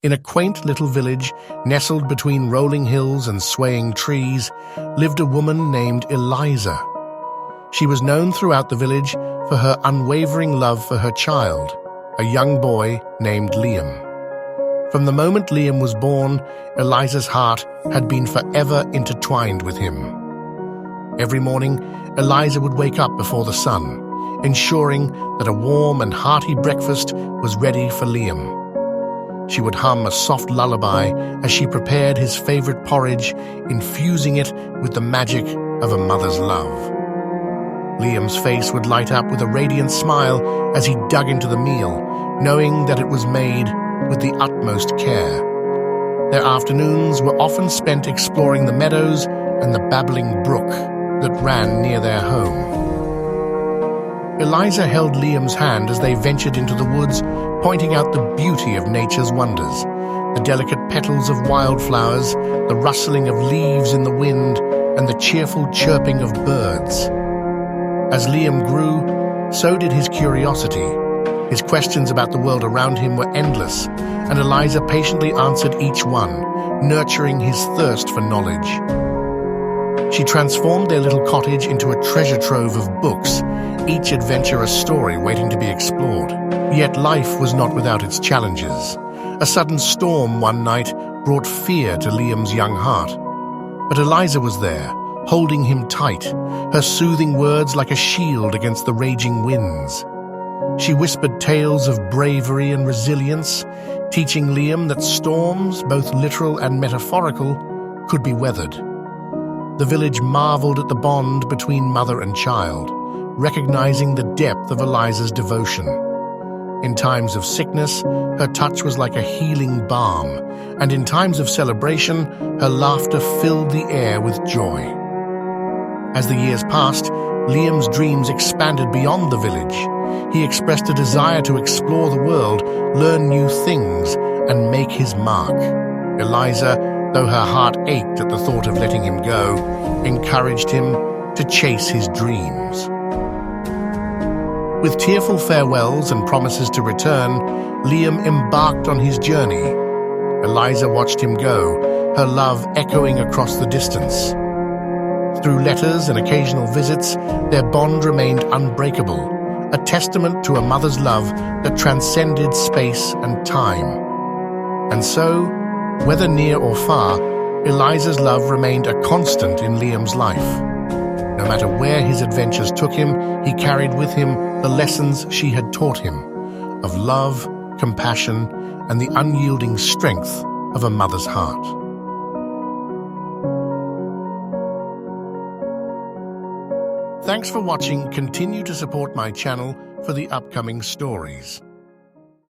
In a quaint little village, nestled between rolling hills and swaying trees, lived a woman named Eliza. She was known throughout the village for her unwavering love for her child, a young boy named Liam. From the moment Liam was born, Eliza's heart had been forever intertwined with him. Every morning, Eliza would wake up before the sun, ensuring that a warm and hearty breakfast was ready for Liam. She would hum a soft lullaby as she prepared his favorite porridge, infusing it with the magic of a mother's love. Liam's face would light up with a radiant smile as he dug into the meal, knowing that it was made with the utmost care. Their afternoons were often spent exploring the meadows and the babbling brook that ran near their home. Eliza held Liam's hand as they ventured into the woods, pointing out the beauty of nature's wonders, the delicate petals of wildflowers, the rustling of leaves in the wind, and the cheerful chirping of birds. As Liam grew, so did his curiosity. His questions about the world around him were endless, and Eliza patiently answered each one, nurturing his thirst for knowledge. She transformed their little cottage into a treasure trove of books, each adventure a story waiting to be explored. Yet life was not without its challenges. A sudden storm one night brought fear to Liam's young heart. But Eliza was there, holding him tight, her soothing words like a shield against the raging winds. She whispered tales of bravery and resilience, teaching Liam that storms, both literal and metaphorical, could be weathered. The village marveled at the bond between mother and child, recognizing the depth of Eliza's devotion. In times of sickness, her touch was like a healing balm, and in times of celebration, her laughter filled the air with joy. As the years passed, Liam's dreams expanded beyond the village. He expressed a desire to explore the world, learn new things, and make his mark. Eliza, though her heart ached at the thought of letting him go, encouraged him to chase his dreams. With tearful farewells and promises to return, Liam embarked on his journey. Eliza watched him go, her love echoing across the distance. Through letters and occasional visits, their bond remained unbreakable, a testament to a mother's love that transcended space and time. And so, whether near or far, Eliza's love remained a constant in Liam's life. No matter where his adventures took him, he carried with him the lessons she had taught him of love, compassion, and the unyielding strength of a mother's heart. Thanks for watching. Continue to support my channel for the upcoming stories.